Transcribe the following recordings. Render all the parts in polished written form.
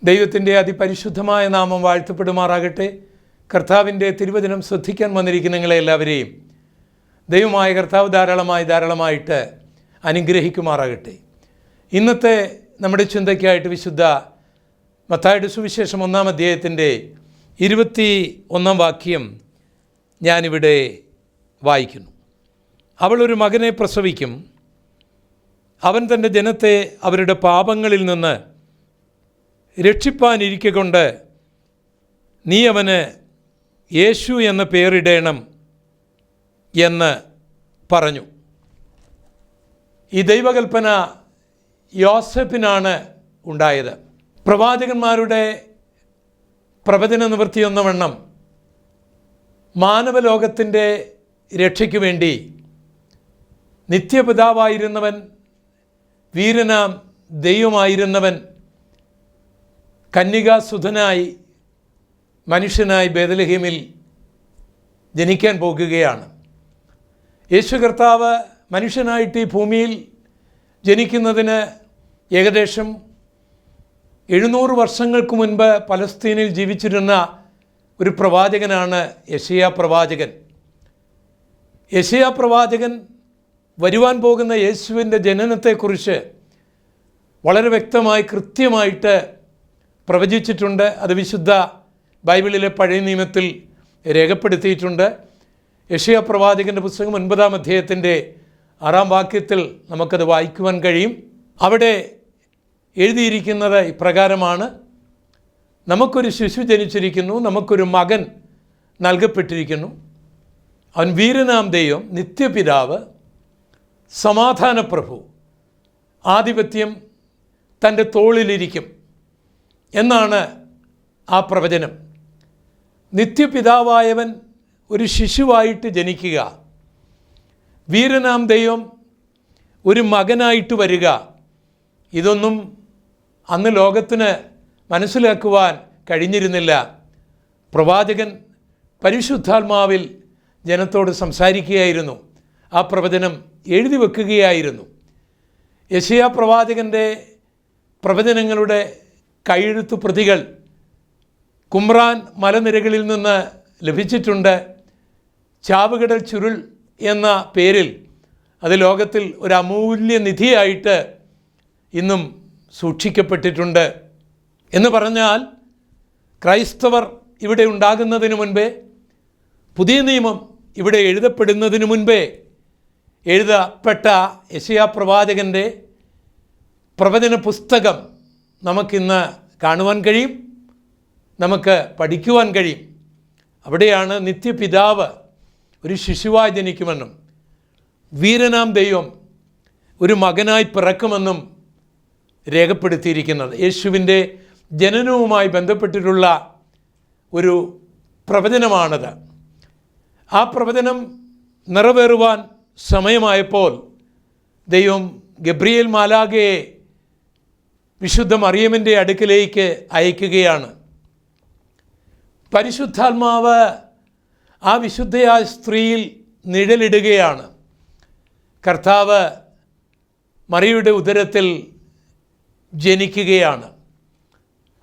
ദൈവത്തിൻ്റെ അതിപരിശുദ്ധമായ നാമം വാഴ്ത്തപ്പെടുമാറാകട്ടെ. കർത്താവിൻ്റെ തിരുവചനം ശ്രദ്ധിക്കാൻ വന്നിരിക്കുന്ന നിങ്ങളെ എല്ലാവരെയും ദൈവമായ കർത്താവ് ധാരാളമായിട്ട് അനുഗ്രഹിക്കുമാറാകട്ടെ. ഇന്നത്തെ നമ്മുടെ ചിന്തയ്ക്കായിട്ട് വിശുദ്ധ മത്തായിയുടെ സുവിശേഷം 1-ാം അധ്യായത്തിൻ്റെ 21-ാം വാക്യം ഞാനിവിടെ വായിക്കുന്നു. അവൾ ഒരു മകനെ പ്രസവിക്കും, അവൻ തൻ്റെ ജനത്തെ അവരുടെ പാപങ്ങളിൽ നിന്ന് രക്ഷിപ്പാനിരിക്കൊണ്ട് നീ അവന് യേശു എന്ന പേരിടേണം എന്ന് പറഞ്ഞു. ഈ ദൈവകൽപ്പന യോസെഫിനാണ് ഉണ്ടായത്. പ്രവാചകന്മാരുടെ പ്രവചന നിവൃത്തിയൊന്നവണ്ണം മാനവലോകത്തിൻ്റെ രക്ഷയ്ക്കു വേണ്ടി നിത്യപിതാവായിരുന്നവൻ, വീരനാം ദൈവമായിരുന്നവൻ കന്യകാസുതനായി മനുഷ്യനായി ബേത്ലഹേമിൽ ജനിക്കാൻ പോകുകയാണ്. യേശു കർത്താവ് മനുഷ്യനായിട്ട് ഈ ഭൂമിയിൽ ജനിക്കുന്നതിന് ഏകദേശം 700 വർഷങ്ങൾക്ക് മുൻപ് പലസ്തീനിൽ ജീവിച്ചിരുന്ന ഒരു പ്രവാചകനാണ് യെശയ്യാ പ്രവാചകൻ. യെശയ്യാ പ്രവാചകൻ വരുവാൻ പോകുന്ന യേശുവിൻ്റെ ജനനത്തെക്കുറിച്ച് വളരെ വ്യക്തമായി കൃത്യമായിട്ട് പ്രവചിച്ചിട്ടുണ്ട്. അത് വിശുദ്ധ ബൈബിളിലെ പഴയ നിയമത്തിൽ രേഖപ്പെടുത്തിയിട്ടുണ്ട്. യെശയ്യാ പ്രവാചകൻ്റെ പുസ്തകം 9-ാം അധ്യായത്തിൻ്റെ 6-ാം വാക്യത്തിൽ നമുക്കത് വായിക്കുവാൻ കഴിയും. അവിടെ എഴുതിയിരിക്കുന്നത് ഇപ്രകാരമാണ്: നമുക്കൊരു ശിശു ജനിച്ചിരിക്കുന്നു, നമുക്കൊരു മകൻ നൽകപ്പെട്ടിരിക്കുന്നു, അവൻ വീരനാം ദൈവം, നിത്യപിതാവ്, സമാധാനപ്രഭു, ആധിപത്യം തൻ്റെ തോളിലിരിക്കും എന്നാണ് ആ പ്രവചനം. നിത്യപിതാവായവൻ ഒരു ശിശുവായിട്ട് ജനിക്കുക, വീരനാം ദൈവം ഒരു മകനായിട്ട് വരിക, ഇതൊന്നും അന്ന് ലോകത്തിന് മനസ്സിലാക്കുവാൻ കഴിഞ്ഞിരുന്നില്ല. പ്രവാചകൻ പരിശുദ്ധാത്മാവിൽ ജനത്തോട് സംസാരിക്കുകയായിരുന്നു, ആ പ്രവചനം എഴുതി വെക്കുകയായിരുന്നു. യെശയ്യാ പ്രവാചകൻ്റെ പ്രവചനങ്ങളുടെ കൈയെഴുത്തു പ്രതികൾ കുമ്രാൻ മലനിരകളിൽ നിന്ന് ലഭിച്ചിട്ടുണ്ട്. ചാവുകടൽ ചുരുൾ എന്ന പേരിൽ അത് ലോകത്തിൽ ഒരു അമൂല്യ നിധിയായിട്ട് ഇന്നും സൂക്ഷിക്കപ്പെട്ടിട്ടുണ്ട്. എന്ന് പറഞ്ഞാൽ ക്രൈസ്തവർ ഇവിടെ ഉണ്ടാകുന്നതിന് മുൻപേ, പുതിയ നിയമം ഇവിടെ എഴുതപ്പെടുന്നതിന് മുൻപേ എഴുതപ്പെട്ട യെശയ്യാ പ്രവാചകൻ്റെ പ്രവചന പുസ്തകം നമുക്കിന്ന് കാണുവാൻ കഴിയും, നമുക്ക് പഠിക്കുവാൻ കഴിയും. അവിടെയാണ് നിത്യപിതാവ് ഒരു ശിശുവായി ജനിക്കുമെന്നും വീരനാം ദൈവം ഒരു മകനായി പിറക്കുമെന്നും രേഖപ്പെടുത്തിയിരിക്കുന്നത്. യേശുവിൻ്റെ ജനനവുമായി ബന്ധപ്പെട്ടിട്ടുള്ള ഒരു പ്രവചനമാണത്. ആ പ്രവചനം നിറവേറുവാൻ സമയമായപ്പോൾ ദൈവം ഗബ്രിയേൽ മാലാഖയെ വിശുദ്ധ മറിയമിൻ്റെ അടുക്കിലേക്ക് അയക്കുകയാണ്. പരിശുദ്ധാത്മാവ് ആ വിശുദ്ധയായ സ്ത്രീയിൽ നിഴലിടുകയാണ്. കർത്താവ് മറിയയുടെ ഉദരത്തിൽ ജനിക്കുകയാണ്.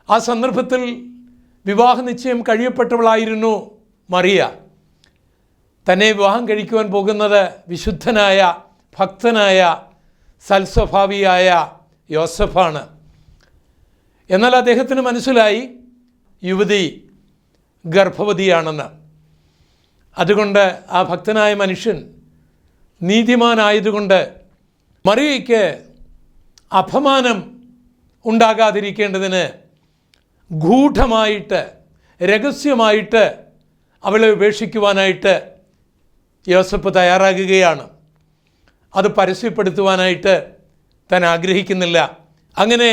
ആ സന്ദർഭത്തിൽ വിവാഹ നിശ്ചയം കഴിയപ്പെട്ടവളായിരുന്നു മറിയ. തന്നെ വിവാഹം കഴിക്കുവാൻ പോകുന്നത് വിശുദ്ധനായ, ഭക്തനായ, സൽസ്വഭാവിയായ യോസഫാണ്. എന്നാൽ അദ്ദേഹത്തിന് മനസ്സിലായി യുവതി ഗർഭവതിയാണെന്ന്. അതുകൊണ്ട് ആ ഭക്തനായ മനുഷ്യൻ നീതിമാനായതുകൊണ്ട് മറിയയ്ക്ക് അപമാനം ഉണ്ടാകാതിരിക്കേണ്ടതിന് ഗൂഢമായിട്ട്, രഹസ്യമായിട്ട് അവളെ ഉപേക്ഷിക്കുവാനായിട്ട് യോസഫ് തയ്യാറാകുകയാണ്. അത് പരസ്യപ്പെടുത്തുവാനായിട്ട് താൻ ആഗ്രഹിക്കുന്നില്ല. അങ്ങനെ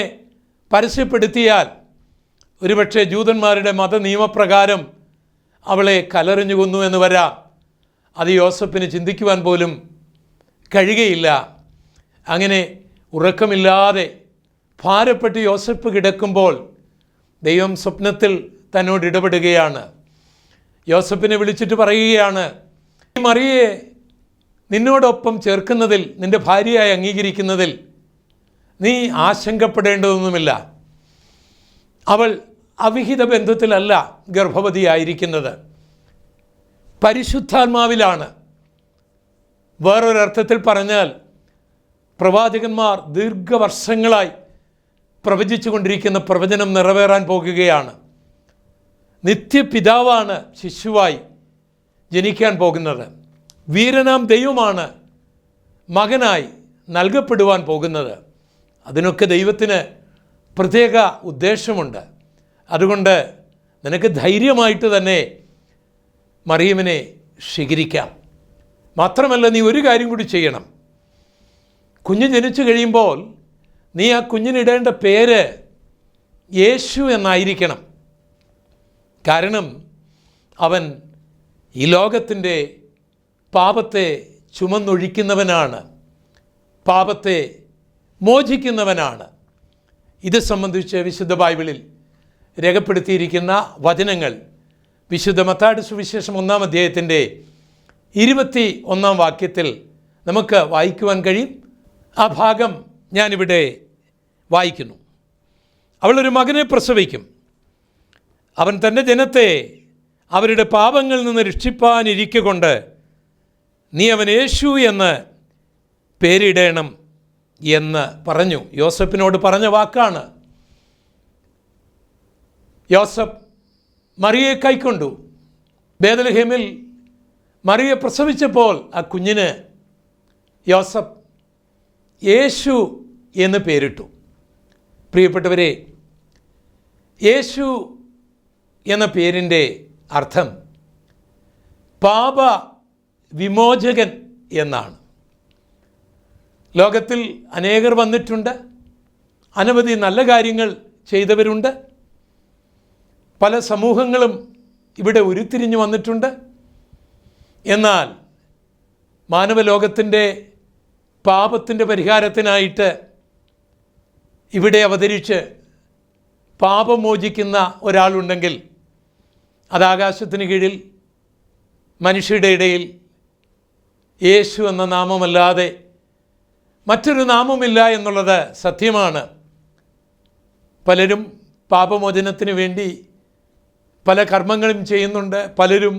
പരസ്യപ്പെടുത്തിയാൽ ഒരുപക്ഷെ ജൂതന്മാരുടെ മതനിയമപ്രകാരം അവളെ കല്ലെറിഞ്ഞു കൊന്നു എന്ന് വരാം. അത് യോസഫിന് ചിന്തിക്കുവാൻ പോലും കഴിയുകയില്ല. അങ്ങനെ ഉറക്കമില്ലാതെ ഭാരപ്പെട്ട് യോസഫ് കിടക്കുമ്പോൾ ദൈവം സ്വപ്നത്തിൽ തന്നോട് ഇടപെടുകയാണ്. യോസഫിനെ വിളിച്ചിട്ട് പറയുകയാണ്, മറിയയെ നിന്നോടൊപ്പം ചേർക്കുന്നതിൽ, നിൻ്റെ ഭാര്യയായി അംഗീകരിക്കുന്നതിൽ നീ ആശങ്കപ്പെടേണ്ടതൊന്നുമില്ല. അവൾ അവിഹിത ബന്ധത്തിലല്ല ഗർഭവതിയായിരിക്കുന്നത്, പരിശുദ്ധാത്മാവിലാണ്. വേറൊരർത്ഥത്തിൽ പറഞ്ഞാൽ പ്രവാചകന്മാർ ദീർഘവർഷങ്ങളായി പ്രവചിച്ചു കൊണ്ടിരിക്കുന്ന പ്രവചനം നിറവേറാൻ പോകുകയാണ്. നിത്യപിതാവാണ് ശിശുവായി ജനിക്കാൻ പോകുന്നത്. വീരനാം ദൈവമാണ് മകനായി നൽകപ്പെടുവാൻ പോകുന്നത്. അതിനൊക്കെ ദൈവത്തിന് പ്രത്യേക ഉദ്ദേശമുണ്ട്. അതുകൊണ്ട് നിനക്ക് ധൈര്യമായിട്ട് തന്നെ മറിയമിനെ സ്വീകരിക്കാം. മാത്രമല്ല, നീ ഒരു കാര്യം കൂടി ചെയ്യണം. കുഞ്ഞ് ജനിച്ചു കഴിയുമ്പോൾ നീ ആ കുഞ്ഞിനിടേണ്ട പേര് യേശു എന്നായിരിക്കണം. കാരണം അവൻ ഈ ലോകത്തിൻ്റെ പാപത്തെ ചുമന്നൊഴിക്കുന്നവനാണ്, പാപത്തെ മോചിക്കുന്നവനാണ്. ഇത് സംബന്ധിച്ച് വിശുദ്ധ ബൈബിളിൽ രേഖപ്പെടുത്തിയിരിക്കുന്ന വചനങ്ങൾ വിശുദ്ധ മത്തായിയുടെ സുവിശേഷം 1-ാം അധ്യായത്തിൻ്റെ 21-ാം വാക്യത്തിൽ നമുക്ക് വായിക്കുവാൻ കഴിയും. ആ ഭാഗം ഞാനിവിടെ വായിക്കുന്നു. അവളൊരു മകനെ പ്രസവിക്കും, അവൻ തൻ്റെ ജനത്തെ അവരുടെ പാപങ്ങളിൽ നിന്ന് രക്ഷിപ്പാനിരിക്കൊണ്ട് നീ അവൻ യേശു എന്ന് പേരിടേണം എന്ന് പറഞ്ഞു. യോസഫിനോട് പറഞ്ഞ വാക്കാണ്. യോസഫ് മറിയെ കൈക്കൊണ്ടു. ബേത്ലഹേമിൽ മറിയെ പ്രസവിച്ചപ്പോൾ ആ കുഞ്ഞിന് യോസഫ് യേശു എന്ന് പേരിട്ടു. പ്രിയപ്പെട്ടവരെ, യേശു എന്ന പേരിൻ്റെ അർത്ഥം പാപ വിമോചകൻ എന്നാണ്. ലോകത്തിൽ അനേകർ വന്നിട്ടുണ്ട്, അനവധി നല്ല കാര്യങ്ങൾ ചെയ്തവരുണ്ട്, പല സമൂഹങ്ങളും ഇവിടെ ഉരുത്തിരിഞ്ഞു വന്നിട്ടുണ്ട്. എന്നാൽ മാനവലോകത്തിൻ്റെ പാപത്തിൻ്റെ പരിഹാരത്തിനായിട്ട് ഇവിടെ അവതരിച്ച് പാപം മോചിക്കുന്ന ഒരാളുണ്ടെങ്കിൽ അത് ആകാശത്തിന് കീഴിൽ മനുഷ്യരുടെ ഇടയിൽ യേശു എന്ന നാമമല്ലാതെ മറ്റൊരു നാമമില്ല എന്നുള്ളത് സത്യമാണ്. പലരും പാപമോചനത്തിന് വേണ്ടി പല കർമ്മങ്ങളും ചെയ്യുന്നുണ്ട്, പലരും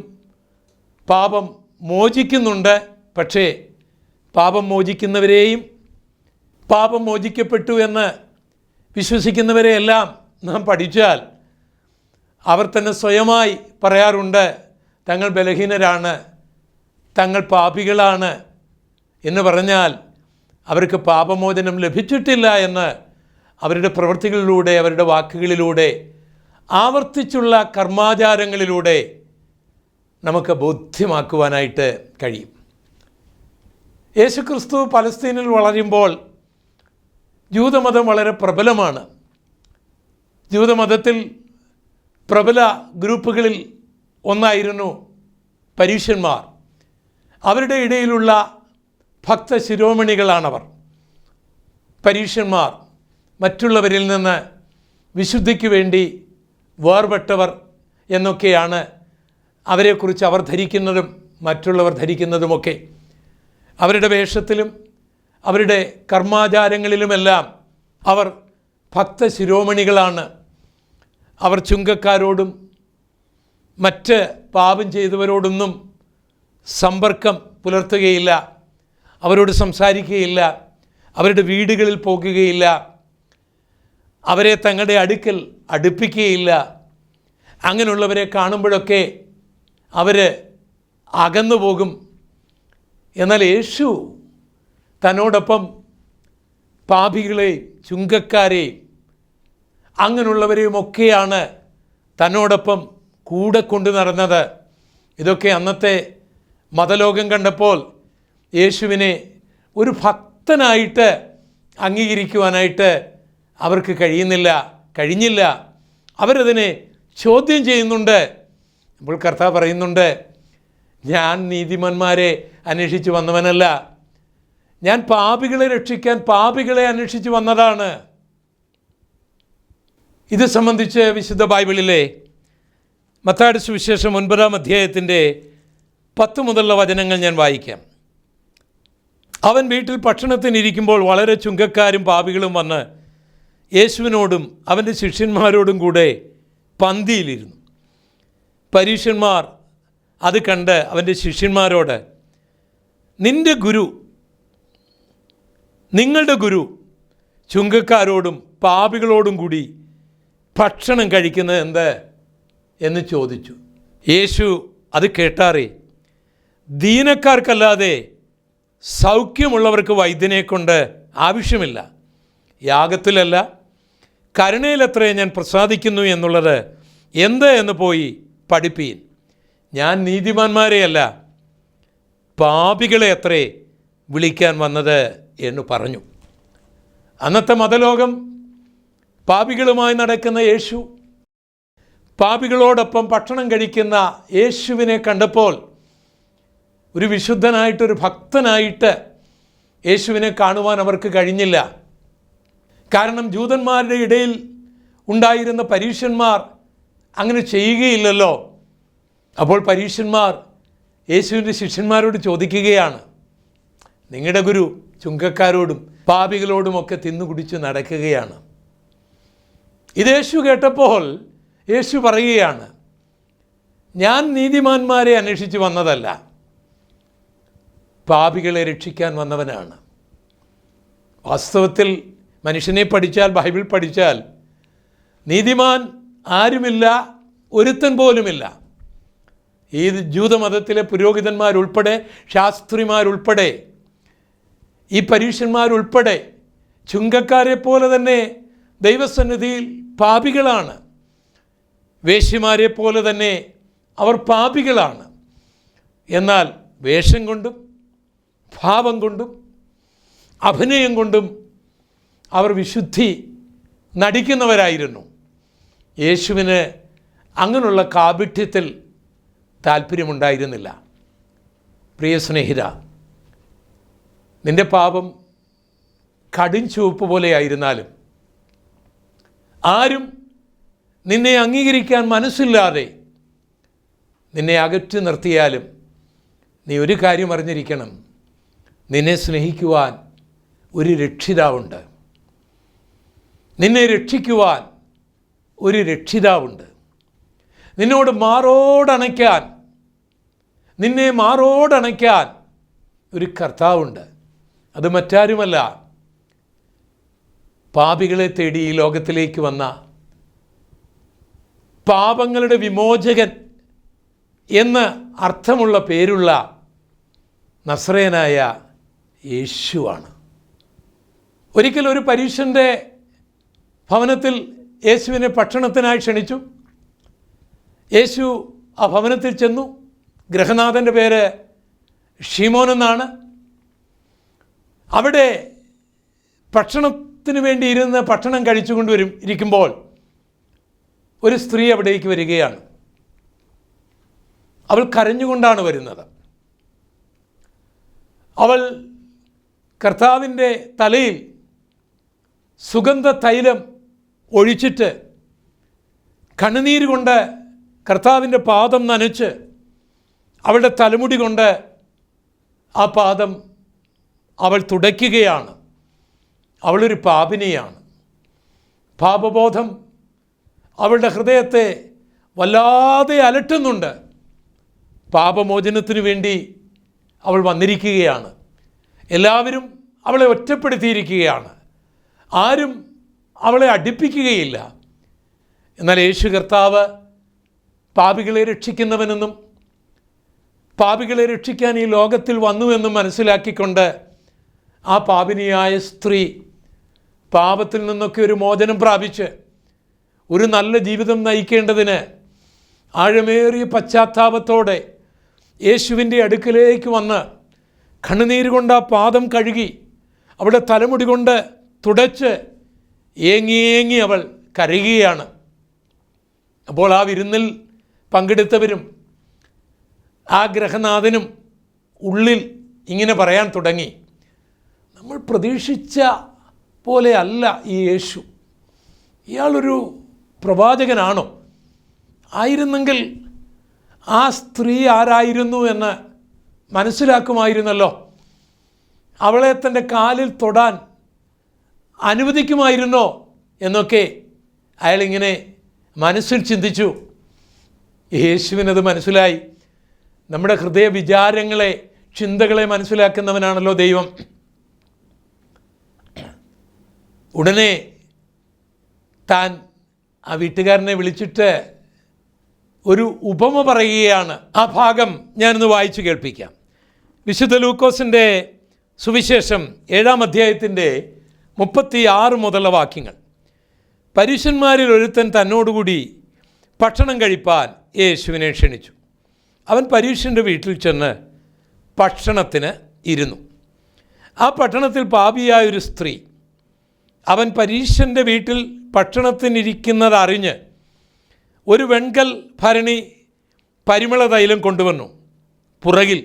പാപം മോചിക്കുന്നുണ്ട്. പക്ഷേ പാപം മോചിക്കുന്നവരെയും പാപം മോചിക്കപ്പെട്ടു എന്ന് വിശ്വസിക്കുന്നവരെയെല്ലാം നാം പഠിച്ചാൽ അവർ തന്നെ സ്വയമായി പറയാറുണ്ട്, തങ്ങൾ ബലഹീനരാണ്, തങ്ങൾ പാപികളാണ് എന്ന് പറഞ്ഞാൽ അവർക്ക് പാപമോചനം ലഭിച്ചിട്ടില്ല എന്ന് അവരുടെ പ്രവൃത്തികളിലൂടെ, അവരുടെ വാക്കുകളിലൂടെ, ആവർത്തിച്ചുള്ള കർമാചാരങ്ങളിലൂടെ നമുക്ക് ബോധ്യമാക്കുവാനായിട്ട് കഴിയും. യേശുക്രിസ്തു പലസ്തീനിൽ വളരുമ്പോൾ ജൂതമതം വളരെ പ്രബലമാണ്. ജൂതമതത്തിൽ പ്രബല ഗ്രൂപ്പുകളിൽ ഒന്നായിരുന്നു പരീശന്മാർ. അവരുടെ ഇടയിലുള്ള ഭക്തശിരോമണികളാണവർ. പരീശന്മാർ മറ്റുള്ളവരിൽ നിന്ന് വിശുദ്ധിക്ക് വേണ്ടി വേർപെട്ടവർ എന്നൊക്കെയാണ് അവരെക്കുറിച്ച് അവർ ധരിക്കുന്നതും മറ്റുള്ളവർ ധരിക്കുന്നതുമൊക്കെ. അവരുടെ വേഷത്തിലും അവരുടെ കർമാചാരങ്ങളിലുമെല്ലാം അവർ ഭക്തശിരോമണികളാണ്. അവർ ചുങ്കക്കാരോടും മറ്റ് പാപം ചെയ്തവരോടൊന്നും സമ്പർക്കം പുലർത്തുകയില്ല, അവരോട് സംസാരിക്കുകയില്ല, അവരുടെ വീടുകളിൽ പോകുകയില്ല, അവരെ തങ്ങളുടെ അടുക്കൽ അടുപ്പിക്കുകയില്ല. അങ്ങനെയുള്ളവരെ കാണുമ്പോഴൊക്കെ അവർ അകന്നു പോകും. എന്നാൽ യേശു തന്നോടൊപ്പം പാപികളെയും ചുങ്കക്കാരെയും അങ്ങനെയുള്ളവരെയുമൊക്കെയാണ് തന്നോടൊപ്പം കൂടെ കൊണ്ടു നടന്നത്. ഇതൊക്കെ അന്നത്തെ മതലോകം കണ്ടപ്പോൾ യേശുവിനെ ഒരു ഭക്തനായിട്ട് അംഗീകരിക്കുവാനായിട്ട് അവർക്ക് കഴിഞ്ഞില്ല. അവരതിനെ ചോദ്യം ചെയ്യുന്നുണ്ട്. അപ്പോൾ കർത്താവ് പറയുന്നുണ്ട്, ഞാൻ നീതിമാന്മാരെ അന്വേഷിച്ച് വന്നവനല്ല, ഞാൻ പാപികളെ രക്ഷിക്കാൻ പാപികളെ അന്വേഷിച്ച് വന്നതാണ്. ഇത് സംബന്ധിച്ച് വിശുദ്ധ ബൈബിളിലെ മത്തായിയുടെ സുവിശേഷം 9-ാം അധ്യായത്തിൻ്റെ 10 മുതലുള്ള വചനങ്ങൾ ഞാൻ വായിക്കാം. അവൻ വീട്ടിൽ ഭക്ഷണത്തിനിരിക്കുമ്പോൾ വളരെ ചുങ്കക്കാരും പാപികളും വന്ന് യേശുവിനോടും അവൻ്റെ ശിഷ്യന്മാരോടും കൂടെ പന്തിയിലിരുന്നു. പരീശന്മാർ അത് കണ്ട് അവൻ്റെ ശിഷ്യന്മാരോട്, നിങ്ങളുടെ ഗുരു ചുങ്കക്കാരോടും പാപികളോടും കൂടി ഭക്ഷണം കഴിക്കുന്നത് എന്ത് എന്ന് ചോദിച്ചു. യേശു അത് കേട്ടാറേ, ദീനക്കാർക്കല്ലാതെ സൗഖ്യമുള്ളവർക്ക് വൈദ്യനെ കൊണ്ട് ആവശ്യമില്ല. യാഗത്തിലല്ല, കരുണയിലത്രേ ഞാൻ പ്രസാദിക്കുന്നു എന്നുള്ളത് എന്ത് എന്ന് പോയി പഠിപ്പീൻ. ഞാൻ നീതിമാന്മാരെയല്ല, പാപികളെ അത്രേ വിളിക്കാൻ വന്നത് എന്ന് പറഞ്ഞു. അന്നത്തെ മതലോകം പാപികളുമായി നടക്കുന്ന യേശു, പാപികളോടൊപ്പം ഭക്ഷണം കഴിക്കുന്ന യേശുവിനെ കണ്ടപ്പോൾ ഒരു വിശുദ്ധനായിട്ടൊരു ഭക്തനായിട്ട് യേശുവിനെ കാണുവാൻ അവർക്ക് കഴിഞ്ഞില്ല. കാരണം ജൂതന്മാരുടെ ഇടയിൽ ഉണ്ടായിരുന്ന പരീശന്മാർ അങ്ങനെ ചെയ്യുകയില്ലല്ലോ. അപ്പോൾ പരീശന്മാർ യേശുവിൻ്റെ ശിഷ്യന്മാരോട് ചോദിക്കുകയാണ്, നിങ്ങളുടെ ഗുരു ചുങ്കക്കാരോടും പാപികളോടുമൊക്കെ തിന്നുകുടിച്ച് നടക്കുകയാണ്. ഇത് യേശു കേട്ടപ്പോൾ യേശു പറയുകയാണ്, ഞാൻ നീതിമാന്മാരെ അന്വേഷിച്ച് വന്നതല്ല, പാപികളെ രക്ഷിക്കാൻ വന്നവനാണ്. വാസ്തവത്തിൽ മനുഷ്യനെ പഠിച്ചാൽ, ബൈബിൾ പഠിച്ചാൽ, നീതിമാൻ ആരുമില്ല, ഒരുത്തൻ പോലുമില്ല. ഈ ജൂതമതത്തിലെ പുരോഹിതന്മാരുൾപ്പെടെ, ശാസ്ത്രിമാരുൾപ്പെടെ, ഈ പരീശന്മാരുൾപ്പെടെ ചുങ്കക്കാരെ പോലെ തന്നെ ദൈവസന്നിധിയിൽ പാപികളാണ്. വേശ്യമാരെ പോലെ തന്നെ അവർ പാപികളാണ്. എന്നാൽ വേഷം കൊണ്ടും ഭാവം കൊണ്ടും അഭിനയം കൊണ്ടും അവർ വിശുദ്ധി നടിക്കുന്നവരായിരുന്നു. യേശുവിന് അങ്ങനെയുള്ള കാപട്യത്തിൽ താല്പര്യമുണ്ടായിരുന്നില്ല. പ്രിയ സ്നേഹിത, നിൻ്റെ പാപം കടും ചുവപ്പ് പോലെയായിരുന്നാലും, ആരും നിന്നെ അംഗീകരിക്കാൻ മനസ്സില്ലാതെ നിന്നെ അകറ്റി നിർത്തിയാലും, നീ ഒരു കാര്യം അറിഞ്ഞിരിക്കണം, നിന്നെ സ്നേഹിക്കുവാൻ ഒരു രക്ഷിതാവുണ്ട്. നിന്നെ രക്ഷിക്കുവാൻ ഒരു രക്ഷിതാവുണ്ട്. നിന്നോട് മാറോടണയ്ക്കാൻ, നിന്നെ മാറോടണയ്ക്കാൻ ഒരു കർത്താവുണ്ട്. അത് മറ്റാരുമല്ല, പാപികളെ തേടി ഈ ലോകത്തിലേക്ക് വന്ന പാപങ്ങളുടെ വിമോചകൻ എന്ന് അർത്ഥമുള്ള പേരുള്ള നസ്രയനായ യേശുവാണ്. ഒരിക്കൽ ഒരു പരീശൻ്റെ ഭവനത്തിൽ യേശുവിനെ ഭക്ഷണത്തിനായി ക്ഷണിച്ചു. യേശു ആ ഭവനത്തിൽ ചെന്നു. ഗൃഹനാഥൻ്റെ പേര് ഷീമോൻ എന്നാണ്. അവിടെ ഭക്ഷണത്തിന് വേണ്ടി ഇരുന്ന് ഭക്ഷണം കഴിച്ചുകൊണ്ട് ഇരിക്കുമ്പോൾ ഒരു സ്ത്രീ അവിടേക്ക് വരികയാണ്. അവൾ കരഞ്ഞുകൊണ്ടാണ് വരുന്നത്. അവൾ കർത്താവിൻ്റെ തലയിൽ സുഗന്ധ തൈലം ഒഴിച്ചിട്ട് കണ്ണുനീര് കൊണ്ട് കർത്താവിൻ്റെ പാദം നനച്ച് അവളുടെ തലമുടി കൊണ്ട് ആ പാദം അവൾ തുടയ്ക്കുകയാണ്. അവളൊരു പാപിനിയാണ്. പാപബോധം അവളുടെ ഹൃദയത്തെ വല്ലാതെ അലട്ടുന്നുണ്ട്. പാപമോചനത്തിനു വേണ്ടി അവൾ വന്നിരിക്കുകയാണ്. എല്ലാവരും അവളെ ഒറ്റപ്പെടുത്തിയിരിക്കുകയാണ്. ആരും അവളെ അടുപ്പിക്കുകയില്ല. എന്നാൽ യേശു കർത്താവ് പാപികളെ രക്ഷിക്കുന്നവനെന്നും പാപികളെ രക്ഷിക്കാൻ ഈ ലോകത്തിൽ വന്നുവെന്നും മനസ്സിലാക്കിക്കൊണ്ട് ആ പാപിനിയായ സ്ത്രീ പാപത്തിൽ നിന്നൊക്കെ ഒരു മോചനം പ്രാപിച്ച് ഒരു നല്ല ജീവിതം നയിക്കേണ്ടതിന് ആഴമേറിയ പശ്ചാത്താപത്തോടെ യേശുവിൻ്റെ അടുക്കലേക്ക് വന്ന് കണ്ണുനീര് കൊണ്ട് ആ പാദം കഴുകി അവിടെ തലമുടി കൊണ്ട് തുടച്ച് ഏങ്ങി അവൾ കരയുകയാണ്. അപ്പോൾ ആ വിരുന്നിൽ പങ്കെടുത്തവരും ആ ഗൃഹനാഥനും ഉള്ളിൽ ഇങ്ങനെ പറയാൻ തുടങ്ങി, നമ്മൾ പ്രതീക്ഷിച്ച പോലെ അല്ല ഈ യേശു. ഇയാളൊരു പ്രവാചകനാണോ? ആയിരുന്നെങ്കിൽ ആ സ്ത്രീ ആരായിരുന്നു എന്ന് മനസ്സിലാക്കുമായിരുന്നല്ലോ. അവളെ തൻ്റെ കാലിൽ തൊടാൻ അനുവദിക്കുമായിരുന്നോ എന്നൊക്കെ അയാളിങ്ങനെ മനസ്സിൽ ചിന്തിച്ചു. യേശുവിനത് മനസ്സിലായി. നമ്മുടെ ഹൃദയ വിചാരങ്ങളെ, ചിന്തകളെ മനസ്സിലാക്കുന്നവനാണല്ലോ ദൈവം. ഉടനെ താൻ ആ വീട്ടുകാരനെ വിളിച്ചിട്ട് ഒരു ഉപമ പറയുകയാണ്. ആ ഭാഗം ഞാനൊന്ന് വായിച്ചു കേൾപ്പിക്കാം. വിശുദ്ധ ലൂക്കോസിൻ്റെ സുവിശേഷം 7-ാം അധ്യായത്തിൻ്റെ 36 മുതലുള്ള വാക്യങ്ങൾ. പരീശന്മാരിൽ ഒരുത്തൻ തന്നോടുകൂടി ഭക്ഷണം കഴിപ്പാൻ യേശുവിനെ ക്ഷണിച്ചു. അവൻ പരീശൻ്റെ വീട്ടിൽ ചെന്ന് ഭക്ഷണത്തിന് ഇരുന്നു. ആ പട്ടണത്തിൽ പാപിയായൊരു സ്ത്രീ അവൻ പരീശൻ്റെ വീട്ടിൽ ഭക്ഷണത്തിനിരിക്കുന്നതറിഞ്ഞ് ഒരു വെൺകൽ ഭരണി പരിമള തൈലം കൊണ്ടുവന്നു. പുറകിൽ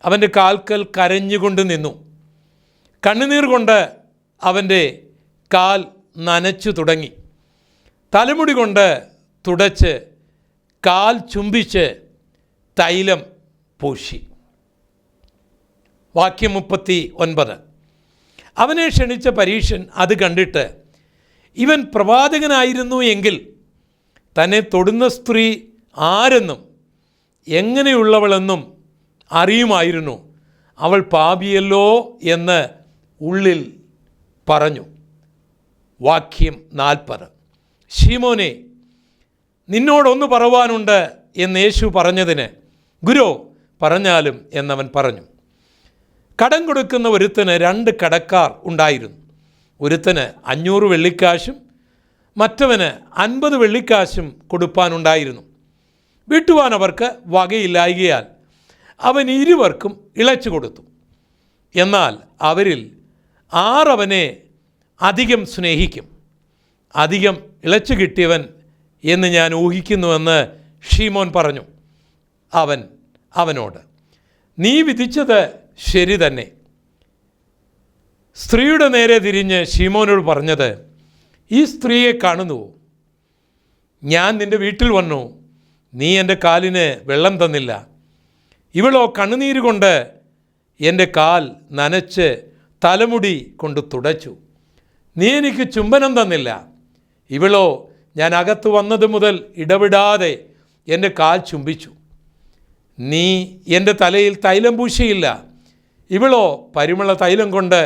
അവൻ്റെ കാൽക്കൽ കരഞ്ഞുകൊണ്ട് നിന്നു. കണ്ണുനീർ കൊണ്ട് അവൻ്റെ കാൽ നനച്ചു തുടങ്ങി. തലമുടി കൊണ്ട് തുടച്ച് കാൽ ചുംബിച്ച് തൈലം പൂശി. വാക്യം 39. അവനെ ക്ഷണിച്ച പരീശൻ അത് കണ്ടിട്ട് ഇവൻ പ്രവാചകനായിരുന്നു എങ്കിൽ തന്നെ തൊടുന്ന സ്ത്രീ ആരെന്നും എങ്ങനെയുള്ളവളെന്നും അറിയുമായിരുന്നു, അവൾ പാപിയല്ലോ എന്ന് ഉള്ളിൽ പറഞ്ഞു. വാക്യം 40. ശീമോനെ, നിന്നോടൊന്ന് പറവാനുണ്ട് എന്ന് യേശു പറഞ്ഞതിന് ഗുരു പറഞ്ഞാലും എന്നവൻ പറഞ്ഞു. കടം കൊടുക്കുന്ന ഒരുത്തന് 2 കടക്കാർ ഉണ്ടായിരുന്നു. ഒരുത്തന് 500 വെള്ളിക്കാശും മറ്റവന് 50 വെള്ളിക്കാശും കൊടുപ്പാനുണ്ടായിരുന്നു. വീട്ടുവാൻ അവർക്ക് വകയില്ലായകയാൽ അവൻ ഇരുവർക്കും ഇളച്ചു കൊടുത്തു. എന്നാൽ അവരിൽ 6 അവനെ അധികം സ്നേഹിക്കും. അധികം ഇളച്ചു കിട്ടിയവൻ എന്ന് ഞാൻ ഊഹിക്കുന്നുവെന്ന് ശീമോൻ പറഞ്ഞു. അവൻ അവനോട്, നീ വിധിച്ചത് ശരി തന്നെ. സ്ത്രീയുടെ നേരെ തിരിഞ്ഞ് ശീമോനോട് പറഞ്ഞത്, ഈ സ്ത്രീയെ കാണുന്നുവോ? ഞാൻ നിൻ്റെ വീട്ടിൽ വന്നു, നീ എൻ്റെ കാലിന് വെള്ളം തന്നില്ല. ഇവളോ കണ്ണുനീര് കൊണ്ട് എൻ്റെ കാൽ നനച്ച് തലമുടി കൊണ്ട് തുടച്ചു. നീ എനിക്ക് ചുംബനം തന്നില്ല. ഇവളോ ഞാൻ അകത്ത് വന്നത് മുതൽ ഇടവിടാതെ എൻ്റെ കാൽ ചുംബിച്ചു. നീ എൻ്റെ തലയിൽ തൈലം പൂശിയില്ല. ഇവളോ പരിമള തൈലം കൊണ്ട്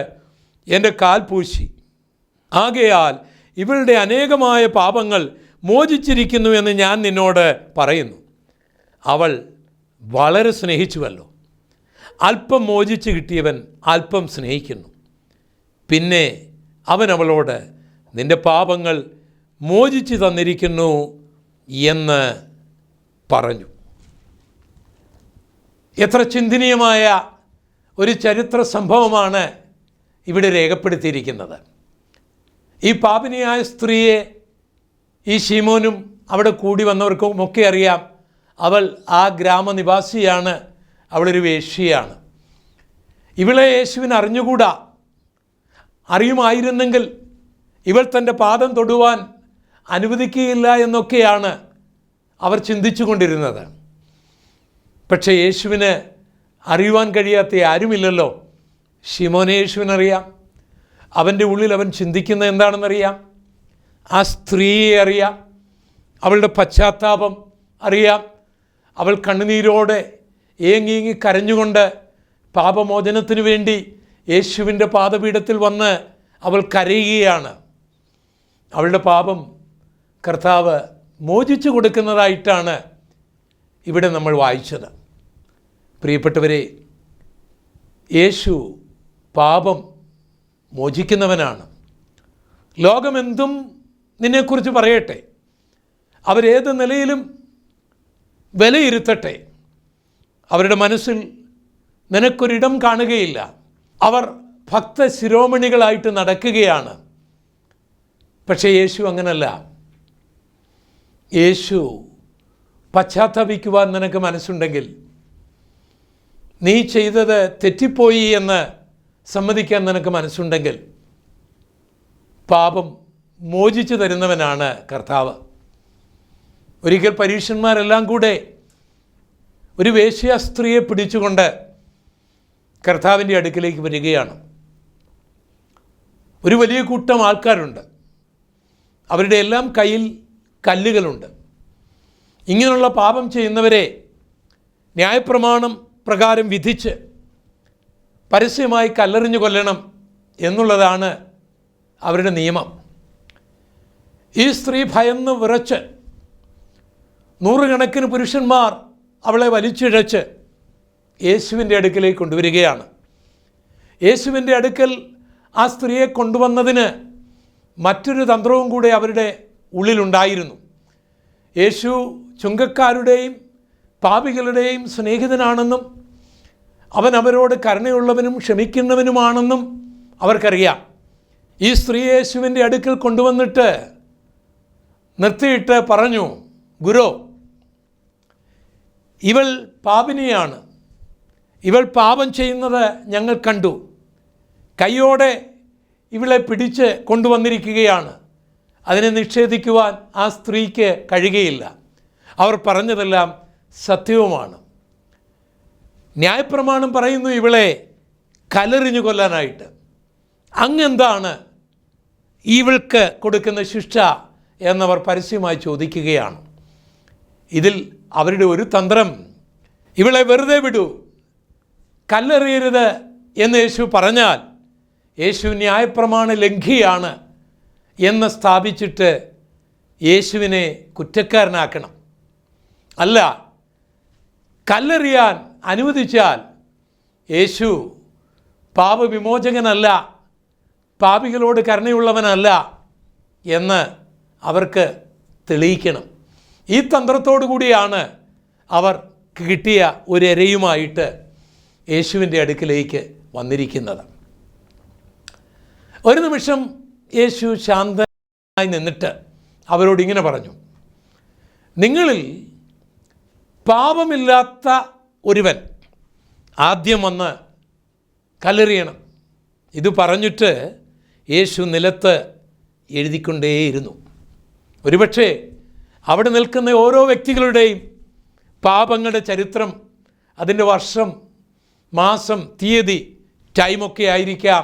എൻ്റെ കാൽ പൂശി. ആകയാൽ ഇവളുടെ അനേകമായ പാപങ്ങൾ മോചിച്ചിരിക്കുന്നു എന്ന് ഞാൻ നിന്നോട് പറയുന്നു. അവൾ വളരെ സ്നേഹിച്ചുവല്ലോ. അല്പം മോചിച്ച് കിട്ടിയവൻ അല്പം സ്നേഹിക്കുന്നു. പിന്നെ അവൻ അവളോട്, നിൻ്റെ പാപങ്ങൾ മോചിച്ച് തന്നിരിക്കുന്നു എന്ന് പറഞ്ഞു. എത്ര ചിന്തനീയമായ ഒരു ചരിത്ര സംഭവമാണ് ഇവിടെ രേഖപ്പെടുത്തിയിരിക്കുന്നത്. ഈ പാപിനിയായ സ്ത്രീയെ ഈ ശീമോനും അവിടെ കൂടി വന്നവർക്കുമൊക്കെ അറിയാം. അവൾ ആ ഗ്രാമനിവാസിയാണ്, അവളൊരു വേശ്യയാണ്. ഇവളെ യേശുവിന് അറിഞ്ഞുകൂടാ. അറിയുമായിരുന്നെങ്കിൽ ഇവൾ തൻ്റെ പാദം തൊടുവാൻ അനുവദിക്കുകയില്ല എന്നൊക്കെയാണ് അവർ ചിന്തിച്ചു കൊണ്ടിരുന്നത്. പക്ഷേ യേശുവിന് അറിയുവാൻ കഴിയാത്ത ആരുമില്ലല്ലോ. ശിമോനെ യേശുവിനറിയാം. അവൻ്റെ ഉള്ളിൽ അവൻ ചിന്തിക്കുന്നത് എന്താണെന്നറിയാം. ആ സ്ത്രീയെ അറിയാം. അവളുടെ പശ്ചാത്താപം അറിയാം. അവൾ കണ്ണുനീരോടെ ഏങ്ങി കരഞ്ഞുകൊണ്ട് പാപമോചനത്തിനു വേണ്ടി യേശുവിൻ്റെ പാദപീഠത്തിൽ വന്ന് അവൾ കരയുകയാണ്. അവളുടെ പാപം കർത്താവ് മോചിച്ചു കൊടുക്കുന്നതായിട്ടാണ് ഇവിടെ നമ്മൾ വായിച്ചത്. പ്രിയപ്പെട്ടവരെ, യേശു പാപം മോചിക്കുന്നവനാണ്. ലോകമെന്തും നിന്നെക്കുറിച്ച് പറയട്ടെ, അവരേത് നിലയിലും വിലയിരുത്തട്ടെ, അവരുടെ മനസ്സിൽ നിനക്കൊരിടം കാണുകയില്ല. അവർ ഭക്തശിരോമണികളായിട്ട് നടക്കുകയാണ്. പക്ഷേ യേശു അങ്ങനല്ല. യേശു പശ്ചാത്തപിക്കുവാൻ നിനക്ക് മനസ്സുണ്ടെങ്കിൽ, നീ ചെയ്തത് തെറ്റിപ്പോയി എന്ന് സമ്മതിക്കാൻ നിനക്ക് മനസ്സുണ്ടെങ്കിൽ, പാപം മോചിച്ചു തരുന്നവനാണ് കർത്താവ്. ഒരിക്കൽ പരീശന്മാരെല്ലാം കൂടെ ഒരു വേശ്യ സ്ത്രീയെ പിടിച്ചുകൊണ്ട് കർത്താവിൻ്റെ അടുക്കിലേക്ക് വരികയാണ്. ഒരു വലിയ കൂട്ടം ആൾക്കാരുണ്ട്. അവരുടെ എല്ലാം കയ്യിൽ കല്ലുകളുണ്ട്. ഇങ്ങനെയുള്ള പാപം ചെയ്യുന്നവരെ ന്യായപ്രമാണം പ്രകാരം വിധിച്ച് പരസ്യമായി കല്ലെറിഞ്ഞു കൊല്ലണം എന്നുള്ളതാണ് അവരുടെ നിയമം. ഈ സ്ത്രീ ഭയന്ന് വിറച്ച് നൂറുകണക്കിന് പുരുഷന്മാർ അവളെ വലിച്ചിഴച്ച് യേശുവിൻ്റെ അടുക്കലേക്ക് കൊണ്ടുവരികയാണ്. യേശുവിൻ്റെ അടുക്കൽ ആ സ്ത്രീയെ കൊണ്ടുവന്നതിന് മറ്റൊരു തന്ത്രവും കൂടെ അവരുടെ ഉള്ളിലുണ്ടായിരുന്നു. യേശു ചുങ്കക്കാരുടെയും പാപികളുടെയും സ്നേഹിതനാണെന്നും അവൻ അവരോട് കരുണയുള്ളവനും ക്ഷമിക്കുന്നവനുമാണെന്നും അവർക്കറിയാം. ഈ സ്ത്രീ യേശുവിൻ്റെ അടുക്കൽ കൊണ്ടുവന്നിട്ട് നിർത്തിയിട്ട് പറഞ്ഞു, ഗുരു, ഇവൾ പാപിനിയാണ്. ഇവൾ പാപം ചെയ്യുന്നത് ഞങ്ങൾ കണ്ടു. കൈയോടെ ഇവളെ പിടിച്ച് കൊണ്ടുവന്നിരിക്കുകയാണ്. അതിനെ നിഷേധിക്കുവാൻ ആ സ്ത്രീക്ക് കഴിയുകയില്ല. അവർ പറഞ്ഞതെല്ലാം സത്യവുമാണ്. ന്യായപ്രമാണം പറയുന്നു ഇവളെ കല്ലെറിഞ്ഞു കൊല്ലാനായിട്ട്. അങ്ങെന്താണ് ഇവൾക്ക് കൊടുക്കുന്ന ശിക്ഷ എന്നവർ പരസ്യമായി ചോദിക്കുകയാണ്. ഇതിൽ അവരുടെ ഒരു തന്ത്രം, ഇവളെ വെറുതെ വിടൂ, കല്ലെറിയരുത് എന്ന് യേശു പറഞ്ഞാൽ യേശു ന്യായപ്രമാണ ലംഘിയാണ് എന്ന് സ്ഥാപിച്ചിട്ട് യേശുവിനെ കുറ്റക്കാരനാക്കണം. അല്ല, കല്ലെറിയാൻ അനുവദിച്ചാൽ യേശു പാപവിമോചകനല്ല, പാപികളോട് കരുണയുള്ളവനല്ല എന്ന് അവർക്ക് തെളിയിക്കണം. ഈ തന്ത്രത്തോടു കൂടിയാണ് അവർ കിട്ടിയ ഒരു ഇരയുമായിട്ട് യേശുവിൻ്റെ അടുക്കിലേക്ക് വന്നിരിക്കുന്നത്. ഒരു നിമിഷം യേശു ശാന്തനായി നിന്നിട്ട് അവരോട് ഇങ്ങനെ പറഞ്ഞു, നിങ്ങളിൽ പാപമില്ലാത്ത ഒരുവൻ ആദ്യം വന്ന് കല്ലെറിയണം. ഇത് പറഞ്ഞിട്ട് യേശു നിലത്ത് എഴുതിക്കൊണ്ടേയിരുന്നു. ഒരുപക്ഷെ അവിടെ നിൽക്കുന്ന ഓരോ വ്യക്തികളുടെയും പാപങ്ങളുടെ ചരിത്രം, അതിൻ്റെ വർഷം, മാസം, തീയതി, ടൈമൊക്കെ ആയിരിക്കാം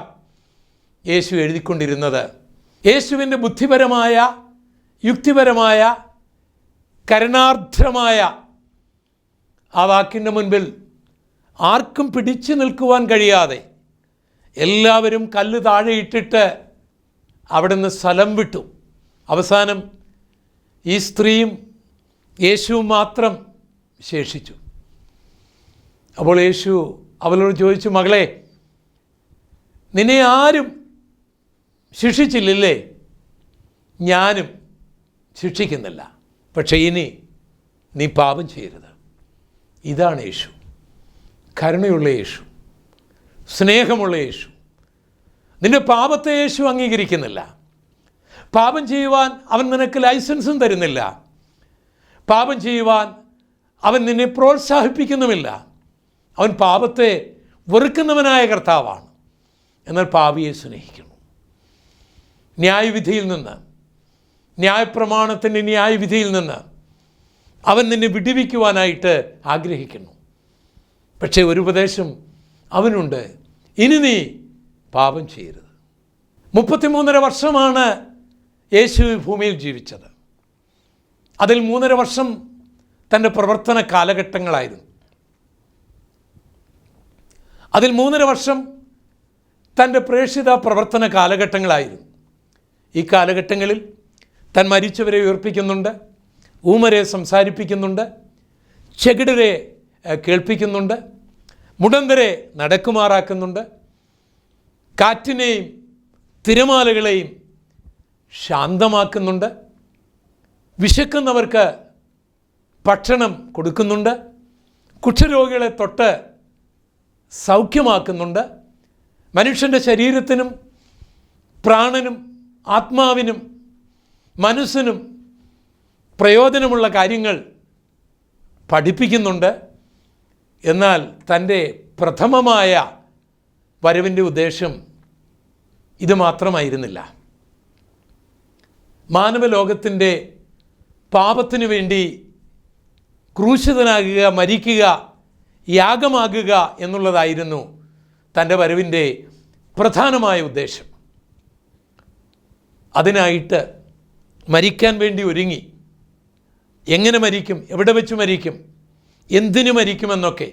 യേശു എഴുതിക്കൊണ്ടിരുന്നത്. യേശുവിൻ്റെ ബുദ്ധിപരമായ, യുക്തിപരമായ, കരുണാർദ്രമായ ആ വാക്കിൻ്റെ മുൻപിൽ ആർക്കും പിടിച്ചു നിൽക്കുവാൻ കഴിയാതെ എല്ലാവരും കല്ല് താഴെയിട്ടിട്ട് അവിടെ നിന്ന് സ്ഥലം വിട്ടു. അവസാനം ഈ സ്ത്രീയും യേശുവും മാത്രം ശേഷിച്ചു. അപ്പോൾ യേശു അവളോട് ചോദിച്ചു, മകളെ, നിന്നെ ആരും ശിക്ഷിച്ചില്ലേ? ഞാനും ശിക്ഷിക്കുന്നില്ല, പക്ഷേ ഇനി നീ പാപം ചെയ്യരുത്. ഇതാണ് യേശു, കരുണയുള്ള യേശു, സ്നേഹമുള്ള യേശു. നിന്റെ പാപത്തെ യേശു അംഗീകരിക്കുന്നില്ല. പാപം ചെയ്യുവാൻ അവൻ നിനക്ക് ലൈസൻസും തരുന്നില്ല. പാപം ചെയ്യുവാൻ അവൻ നിന്നെ പ്രോത്സാഹിപ്പിക്കുന്നുമില്ല. അവൻ പാപത്തെ വെറുക്കുന്നവനായ കർത്താവാണ്. എന്നാൽ പാപിയെ സ്നേഹിക്കുന്നു. ന്യായവിധിയിൽ നിന്ന്, ന്യായപ്രമാണത്തിൻ്റെ ന്യായവിധിയിൽ നിന്ന് അവൻ നിന്നെ വിടുവിക്കുവാനായിട്ട് ആഗ്രഹിക്കുന്നു. പക്ഷേ ഒരു ഉപദേശം അവനുണ്ട്, ഇനി നീ പാപം ചെയ്യരുത്. 33.5 വർഷമാണ് യേശു ഭൂമിയിൽ ജീവിച്ചത്. അതിൽ 3.5 വർഷം തൻ്റെ പ്രവർത്തന കാലഘട്ടങ്ങളായിരുന്നു. അതിൽ 3.5 വർഷം തൻ്റെ പ്രേക്ഷിത പ്രവർത്തന കാലഘട്ടങ്ങളായിരുന്നു. ഈ കാലഘട്ടങ്ങളിൽ താൻ മരിച്ചവരെ ഉയർപ്പിക്കുന്നുണ്ട്, ഊമരെ സംസാരിപ്പിക്കുന്നുണ്ട്, ചെകിടരെ കേൾപ്പിക്കുന്നുണ്ട്, മുടന്തരെ നടക്കുമാറാക്കുന്നുണ്ട്, കാറ്റിനെയും തിരമാലകളെയും ശാന്തമാക്കുന്നുണ്ട്, വിശക്കുന്നവർക്ക് ഭക്ഷണം കൊടുക്കുന്നുണ്ട്, കുഷ്ഠരോഗികളെ തൊട്ട് സൗഖ്യമാക്കുന്നുണ്ട്, മനുഷ്യൻ്റെ ശരീരത്തിനും പ്രാണനും ആത്മാവിനും മനസ്സിനും പ്രയോജനമുള്ള കാര്യങ്ങൾ പഠിപ്പിക്കുന്നുണ്ട്. എന്നാൽ തൻ്റെ പ്രഥമമായ വരവിൻ്റെ ഉദ്ദേശം ഇത് മാത്രമായിരുന്നില്ല. മാനവലോകത്തിൻ്റെ പാപത്തിനു വേണ്ടി ക്രൂശിതനാകുക, മരിക്കുക, യാഗമാകുക എന്നുള്ളതായിരുന്നു തൻ്റെ വരവിൻ്റെ പ്രധാനമായ ഉദ്ദേശം. അതിനായിട്ട് മരിക്കാൻ വേണ്ടി ഒരുങ്ങി. എങ്ങനെ മരിക്കും, എവിടെ വെച്ച് മരിക്കും, എന്തിനു മരിക്കുമെന്നൊക്കെ,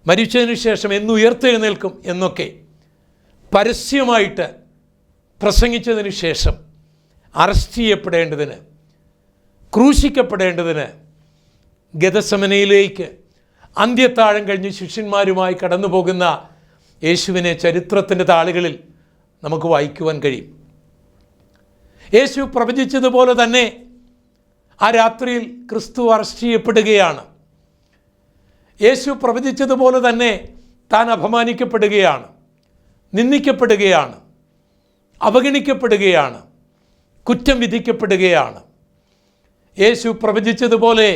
മരിച്ചതിന് ശേഷം എന്ന് ഉയർത്തെഴുന്നേൽക്കും എന്നൊക്കെ പരസ്യമായിട്ട് പ്രസംഗിച്ചതിന് ശേഷം അറസ്റ്റ് ചെയ്യപ്പെടേണ്ടതിന്, ക്രൂശിക്കപ്പെടേണ്ടതിന് ഗെത്സമനയിലേക്ക് അന്ത്യത്താഴം കഴിഞ്ഞ് ശിഷ്യന്മാരുമായി കടന്നു പോകുന്ന യേശുവിനെ ചരിത്രത്തിൻ്റെ താളുകളിൽ നമുക്ക് വായിക്കുവാൻ കഴിയും. യേശു പ്രവചിച്ചതുപോലെ തന്നെ ആ രാത്രിയിൽ ക്രിസ്തു അറസ്റ്റ് ചെയ്യപ്പെടുകയാണ്. യേശു പ്രവചിച്ചതുപോലെ തന്നെ താൻ അപമാനിക്കപ്പെടുകയാണ്, നിന്ദിക്കപ്പെടുകയാണ്, അവഗണിക്കപ്പെടുകയാണ്, കുറ്റം വിധിക്കപ്പെടുകയാണ്. യേശു പ്രവചിച്ചതുപോലെ,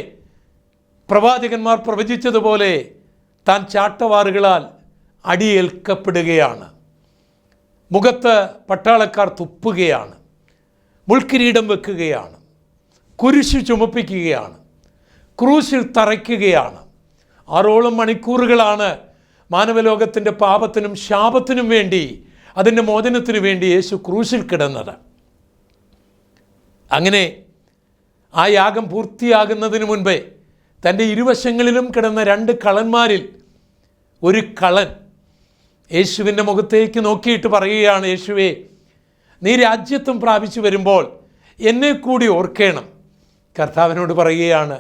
പ്രവാചകന്മാർ പ്രവചിച്ചതുപോലെ താൻ ചാട്ടവാറുകളാൽ അടിയേൽക്കപ്പെടുകയാണ്. മുഖത്ത് പട്ടാളക്കാർ തുപ്പുകയാണ്, മുൾക്കിരീടം വെക്കുകയാണ്, കുരിശു ചുമപ്പിക്കുകയാണ്, ക്രൂശിൽ തറയ്ക്കുകയാണ്. 6 മണിക്കൂറുകളാണ് മാനവലോകത്തിൻ്റെ പാപത്തിനും ശാപത്തിനും വേണ്ടി, അതിൻ്റെ മോചനത്തിനു വേണ്ടി യേശു ക്രൂശിൽ കിടന്നത്. അങ്ങനെ ആ യാഗം പൂർത്തിയാകുന്നതിന് മുൻപേ തൻ്റെ ഇരുവശങ്ങളിലും കിടന്ന 2 കള്ളന്മാരിൽ ഒരു കള്ളൻ യേശുവിൻ്റെ മുഖത്തേക്ക് നോക്കിയിട്ട് പറയുകയാണ്, യേശുവേ, നീ രാജ്യത്വം പ്രാപിച്ചു വരുമ്പോൾ എന്നെ കൂടി ഓർക്കണം. കർത്താവിനോട് പറയുകയാണ്,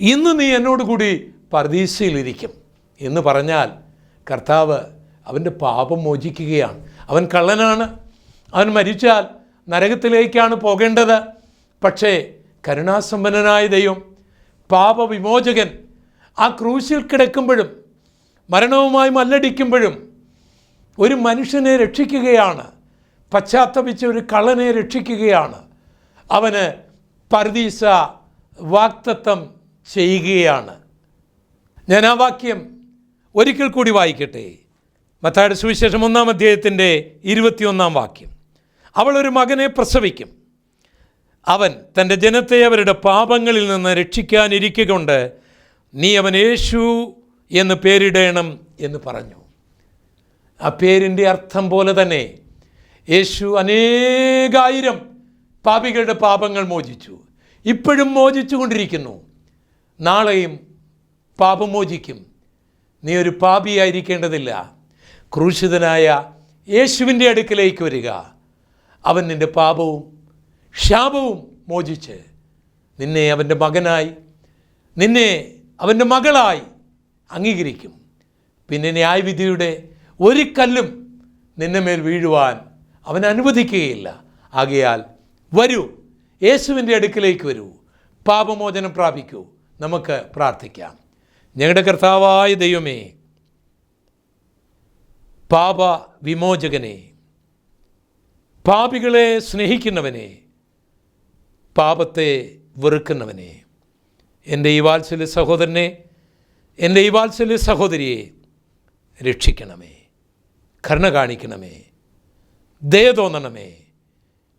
ഇന്ന് നീ എന്നോട് കൂടി പർദീസയിലിരിക്കും എന്ന് പറഞ്ഞാൽ കർത്താവ് അവൻ്റെ പാപം മോചിക്കുകയാണ്. അവൻ കള്ളനാണ്, അവൻ മരിച്ചാൽ നരകത്തിലേക്കാണ് പോകേണ്ടത്. പക്ഷേ കരുണാസമ്പന്നനായ ദൈവം, പാപവിമോചകൻ, ആ ക്രൂശിൽ കിടക്കുമ്പോഴും മരണവുമായി മല്ലടിക്കുമ്പോഴും ഒരു മനുഷ്യനെ രക്ഷിക്കുകയാണ്, പശ്ചാത്തപിച്ച ഒരു കള്ളനെ രക്ഷിക്കുകയാണ്. അവന് പർദീസ വാഗ്ദത്തം ചെയ്യുകയാണ്. ഞാൻ ആ വാക്യം ഒരിക്കൽ കൂടി വായിക്കട്ടെ. മത്തായിയുടെ സുവിശേഷം 1-ാം അധ്യായത്തിൻ്റെ 21-ാം വാക്യം. അവൾ ഒരു മകനെ പ്രസവിക്കും, അവൻ തൻ്റെ ജനത്തെ അവരുടെ പാപങ്ങളിൽ നിന്ന് രക്ഷിക്കാനിരിക്കൊണ്ട് നീ അവൻ യേശു എന്ന് പേരിടണം എന്ന് പറഞ്ഞു. ആ പേരിൻ്റെ അർത്ഥം പോലെ തന്നെ യേശു അനേകായിരം പാപികളുടെ പാപങ്ങൾ മോചിച്ചു, ഇപ്പോഴും മോചിച്ചു കൊണ്ടിരിക്കുന്നു, നാളെയും പാപം മോചിക്കും. നീ ഒരു പാപിയായിരിക്കേണ്ടതില്ല, ക്രൂശിതനായ യേശുവിൻ്റെ അടുക്കലേക്ക് വരിക. അവൻ നിൻ്റെ പാപവും ശാപവും മോചിച്ച് നിന്നെ അവൻ്റെ മകനായി, നിന്നെ അവൻ്റെ മകളായി അംഗീകരിക്കും. പിന്നെ ന്യായവിധിയുടെ ഒരു കല്ലും നിന്നെ മേൽ വീഴുവാൻ അവൻ അനുവദിക്കുകയില്ല. ആകയാൽ വരൂ, യേശുവിൻ്റെ അടുക്കിലേക്ക് വരൂ, പാപമോചനം പ്രാപിക്കൂ. നമുക്ക് പ്രാർത്ഥിക്കാം. ഞങ്ങളുടെ കർത്താവായ ദൈവമേ, പാപ വിമോചകനെ, പാപികളെ സ്നേഹിക്കുന്നവനെ, പാപത്തെ വെറുക്കുന്നവനെ, എൻ്റെ ഈ വാത്സല്യ സഹോദരനെ, എൻ്റെ ഈ വാത്സല്യ സഹോദരിയെ രക്ഷിക്കണമേ, കരുണ കാണിക്കണമേ, ദയ തോന്നണമേ.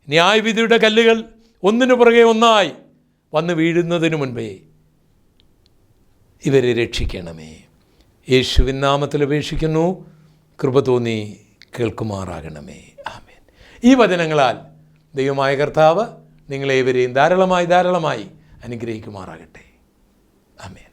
ന്യായവിധിയുടെ കല്ലുകൾ ഒന്നിനു പുറകെ ഒന്നായി വന്ന് വീഴുന്നതിനു മുൻപേ ഇവരെ രക്ഷിക്കണമേ. യേശുവിൻ നാമത്തിൽ അപേക്ഷിക്കുന്നു, കൃപ തോന്നി കേൾക്കുമാറാകണമേ. ആമേൻ. ഈ വചനങ്ങളാൽ ദൈവമായ കർത്താവ് നിങ്ങളേവരെയും ധാരാളമായി അനുഗ്രഹിക്കുമാറാകട്ടെ. ആമേൻ.